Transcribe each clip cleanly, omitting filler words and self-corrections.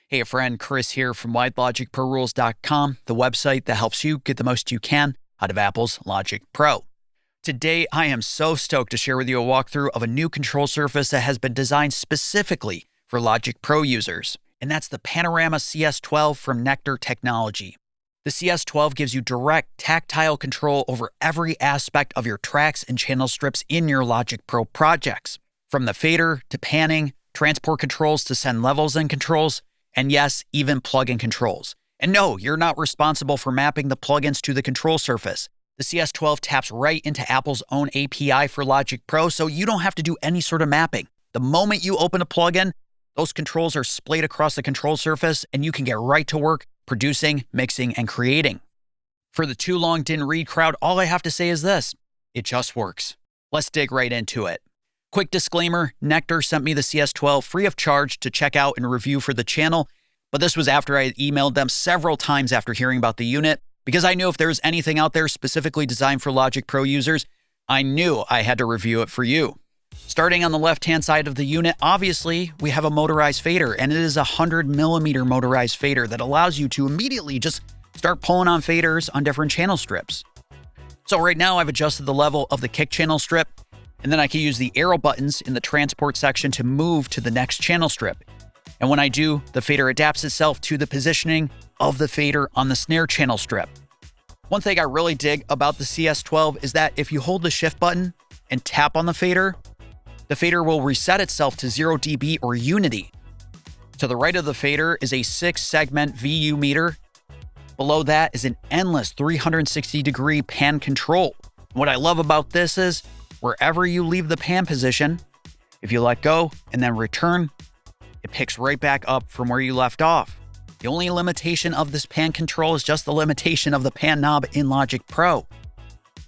Hey, a friend, Chris here from WideLogicProRules.com, the website that helps you get the most you can out of Apple's Logic Pro. Today, I am so stoked to share with you a walkthrough of a new control surface that has been designed specifically for Logic Pro users, and that's the Panorama CS12 from Nektar Technology. The CS12 gives you direct tactile control over every aspect of your tracks and channel strips in your Logic Pro projects, from the fader to panning, transport controls to send levels and controls, and yes, even plugin controls. And no, you're not responsible for mapping the plugins to the control surface. The CS12 taps right into Apple's own API for Logic Pro, so you don't have to do any sort of mapping. The moment you open a plugin, those controls are splayed across the control surface, and you can get right to work producing, mixing, and creating. For the too long didn't read crowd, all I have to say is this: it just works. Let's dig right into it. Quick disclaimer, Nektar sent me the CS12 free of charge to check out and review for the channel, but this was after I had emailed them several times after hearing about the unit, because I knew if there was anything out there specifically designed for Logic Pro users, I knew I had to review it for you. Starting on the left-hand side of the unit, obviously, we have a motorized fader, and it is a 100mm motorized fader that allows you to immediately just start pulling on faders on different channel strips. So right now, I've adjusted the level of the kick channel strip, and then I can use the arrow buttons in the transport section to move to the next channel strip. And when I do, the fader adapts itself to the positioning of the fader on the snare channel strip. One thing I really dig about the CS12 is that if you hold the shift button and tap on the fader will reset itself to 0 dB or unity. To the right of the fader is a 6-segment VU meter. Below that is an endless 360-degree pan control. What I love about this is, wherever you leave the pan position, if you let go and then return, it picks right back up from where you left off. The only limitation of this pan control is just the limitation of the pan knob in Logic Pro.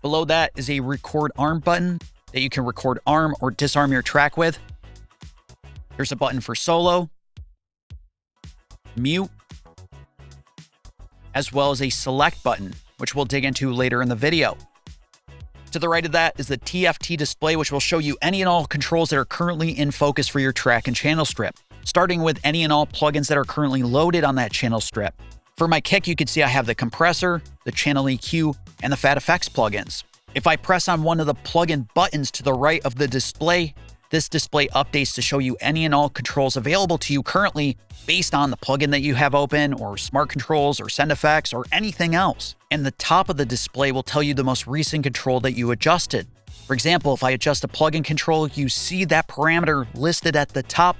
Below that is a record arm button that you can record arm or disarm your track with. There's a button for solo, mute, as well as a select button, which we'll dig into later in the video. To the right of that is the TFT display, which will show you any and all controls that are currently in focus for your track and channel strip, starting with any and all plugins that are currently loaded on that channel strip. For my kick, you can see I have the compressor, the channel EQ, and the Fat Effects plugins. If I press on one of the plugin buttons to the right of the display, this display updates to show you any and all controls available to you currently based on the plugin that you have open, or smart controls, or send effects, or anything else. And the top of the display will tell you the most recent control that you adjusted. For example, if I adjust a plugin control, you see that parameter listed at the top,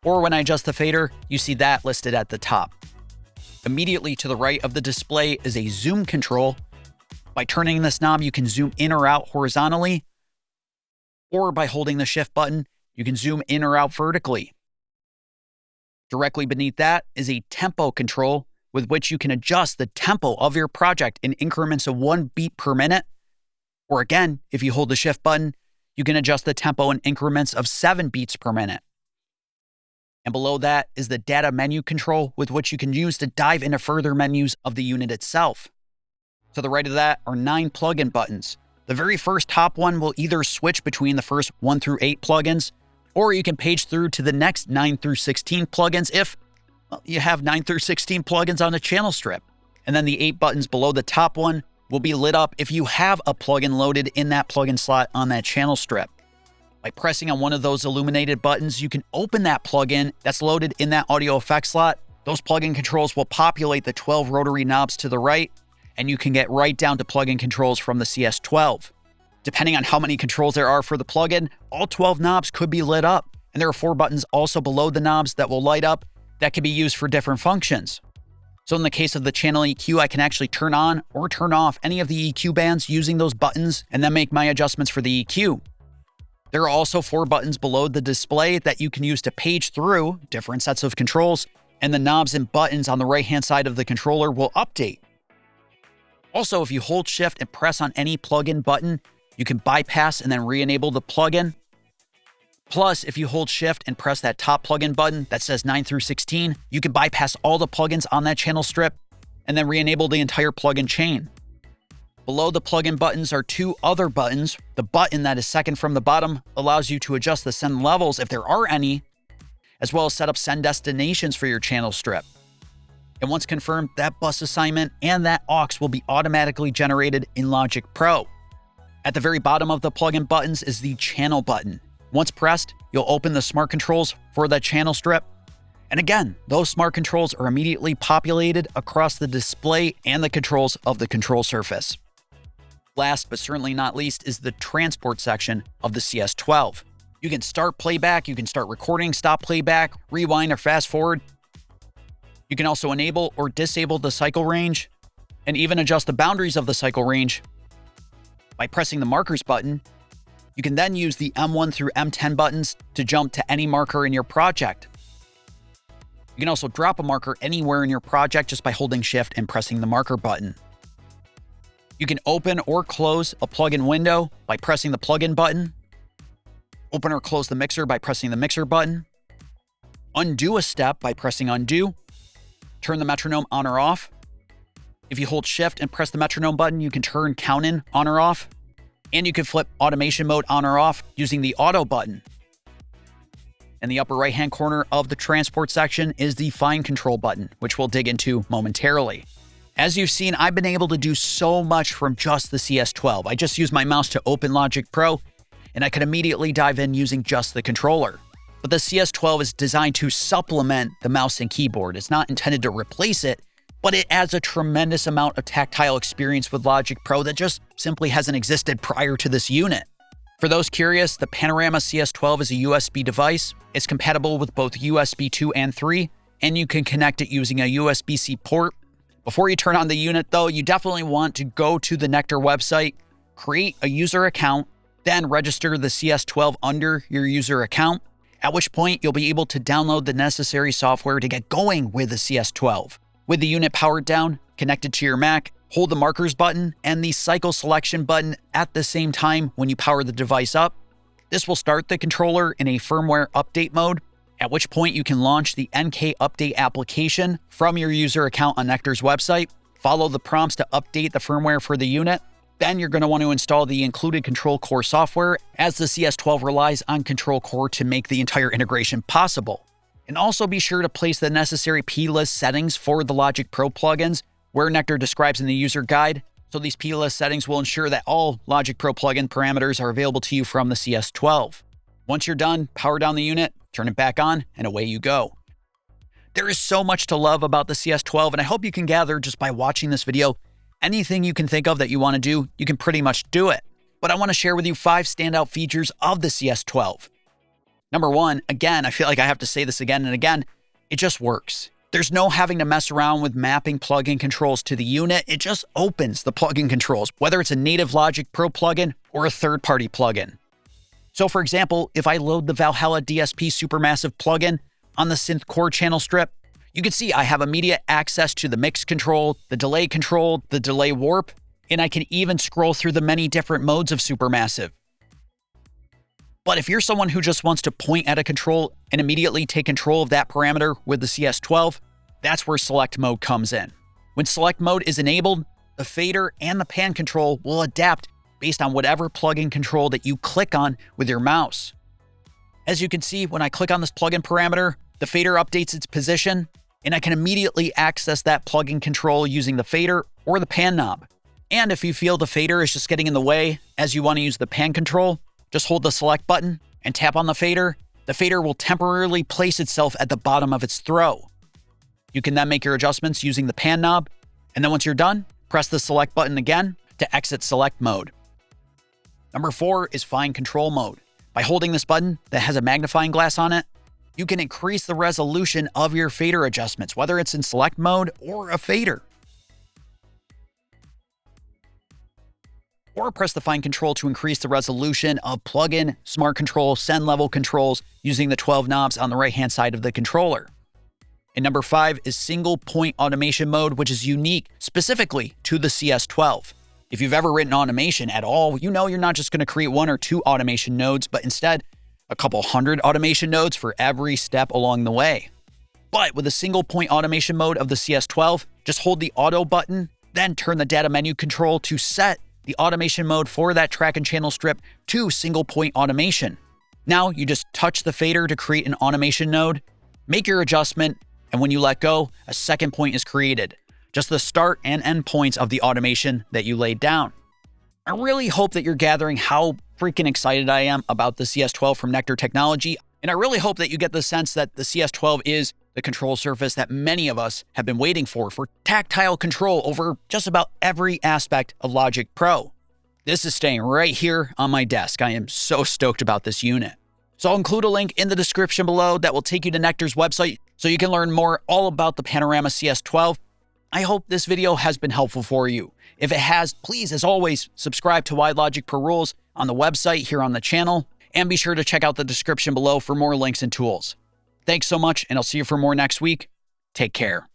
or when I adjust the fader, you see that listed at the top. Immediately to the right of the display is a zoom control. By turning this knob, you can zoom in or out horizontally, or by holding the shift button, you can zoom in or out vertically. Directly beneath that is a tempo control with which you can adjust the tempo of your project in increments of 1 beat per minute. Or again, if you hold the shift button, you can adjust the tempo in increments of 7 beats per minute. And below that is the data menu control with which you can use to dive into further menus of the unit itself. To the right of that are 9 plugin buttons. The very first top one will either switch between the first 1 through 8 plugins, or you can page through to the next 9 through 16 plugins if you have 9 through 16 plugins on a channel strip. And then the 8 buttons below the top one will be lit up if you have a plugin loaded in that plugin slot on that channel strip. By pressing on one of those illuminated buttons, you can open that plugin that's loaded in that audio effects slot. Those plugin controls will populate the 12 rotary knobs to the right, and you can get right down to plugin controls from the CS12. Depending on how many controls there are for the plugin, all 12 knobs could be lit up. And there are 4 buttons also below the knobs that will light up that can be used for different functions. So in the case of the channel EQ, I can actually turn on or turn off any of the EQ bands using those buttons and then make my adjustments for the EQ. There are also 4 buttons below the display that you can use to page through different sets of controls, and the knobs and buttons on the right-hand side of the controller will update. Also, if you hold shift and press on any plugin button, you can bypass and then re-enable the plugin. Plus, if you hold shift and press that top plugin button that says 9 through 16, you can bypass all the plugins on that channel strip and then re-enable the entire plugin chain. Below the plugin buttons are 2 other buttons. The button that is second from the bottom allows you to adjust the send levels if there are any, as well as set up send destinations for your channel strip. And once confirmed, that bus assignment and that aux will be automatically generated in Logic Pro. At the very bottom of the plugin buttons is the channel button. Once pressed, you'll open the smart controls for that channel strip. And again, those smart controls are immediately populated across the display and the controls of the control surface. Last but certainly not least is the transport section of the CS12. You can start playback, you can start recording, stop playback, rewind or fast forward. You can also enable or disable the cycle range and even adjust the boundaries of the cycle range by pressing the markers button. You can then use the M1 through M10 buttons to jump to any marker in your project. You can also drop a marker anywhere in your project just by holding Shift and pressing the marker button. You can open or close a plugin window by pressing the plugin button. Open or close the mixer by pressing the mixer button. Undo a step by pressing undo. Turn the metronome on or off. If you hold Shift and press the metronome button, you can turn count in on or off. And you can flip automation mode on or off using the auto button. In the upper right-hand corner of the transport section is the fine control button, which we'll dig into momentarily. As you've seen, I've been able to do so much from just the CS12. I just use my mouse to open Logic Pro, and I can immediately dive in using just the controller. But the CS12 is designed to supplement the mouse and keyboard. It's not intended to replace it, but it adds a tremendous amount of tactile experience with Logic Pro that just simply hasn't existed prior to this unit. For those curious, the Panorama CS12 is a USB device. It's compatible with both USB 2 and 3, and you can connect it using a USB-C port. Before you turn on the unit, though, you definitely want to go to the Nektar website, create a user account, then register the CS12 under your user account, at which point you'll be able to download the necessary software to get going with the CS12. With the unit powered down, connected to your Mac, hold the markers button and the cycle selection button at the same time when you power the device up. This will start the controller in a firmware update mode, at which point you can launch the NK Update application from your user account on Nektar's website. Follow the prompts to update the firmware for the unit. Then you're going to want to install the included Control Core software, as the CS12 relies on Control Core to make the entire integration possible. And also be sure to place the necessary plist settings for the Logic Pro plugins, where Nektar describes in the user guide. So these plist settings will ensure that all Logic Pro plugin parameters are available to you from the CS12. Once you're done, power down the unit, turn it back on, and away you go. There is so much to love about the CS12, and I hope you can gather just by watching this video. Anything you can think of that you want to do, you can pretty much do it. But I want to share with you 5 standout features of the CS12. Number 1, again, I feel like I have to say this again and again, it just works. There's no having to mess around with mapping plugin controls to the unit. It just opens the plugin controls, whether it's a native Logic Pro plugin or a third-party plugin. So for example, if I load the Valhalla DSP Supermassive plugin on the Synth Core channel strip, you can see I have immediate access to the mix control, the delay warp, and I can even scroll through the many different modes of Supermassive. But if you're someone who just wants to point at a control and immediately take control of that parameter with the CS12, that's where select mode comes in. When select mode is enabled, the fader and the pan control will adapt based on whatever plugin control that you click on with your mouse. As you can see, when I click on this plugin parameter, the fader updates its position, and I can immediately access that plugin control using the fader or the pan knob. And if you feel the fader is just getting in the way as you want to use the pan control, just hold the select button and tap on the fader. The fader will temporarily place itself at the bottom of its throw. You can then make your adjustments using the pan knob, and then once you're done, press the select button again to exit select mode. Number 4 is fine control mode. By holding this button that has a magnifying glass on it, you can increase the resolution of your fader adjustments, whether it's in select mode or a fader. Or press the fine control to increase the resolution of plugin, smart control, send level controls using the 12 knobs on the right-hand side of the controller. And number 5 is single point automation mode, which is unique specifically to the CS12. If you've ever written automation at all, you know you're not just going to create 1 or 2 automation nodes, but instead a couple hundred automation nodes for every step along the way. But with a single point automation mode of the CS12, just hold the auto button, then turn the data menu control to set the automation mode for that track and channel strip to single point automation. Now you just touch the fader to create an automation node, make your adjustment, and when you let go, a second point is created. Just the start and end points of the automation that you laid down. I really hope that you're gathering how freaking excited I am about the CS12 from Nektar Technology, and I really hope that you get the sense that the CS12 is the control surface that many of us have been waiting for tactile control over just about every aspect of Logic Pro. This is staying right here on my desk. I am so stoked about this unit. So I'll include a link in the description below that will take you to Nektar's website so you can learn more all about the Panorama CS12. I hope this video has been helpful for you. If it has, please, as always, subscribe to Why Logic Pro Rules on the website here on the channel, and be sure to check out the description below for more links and tools. Thanks so much, and I'll see you for more next week. Take care.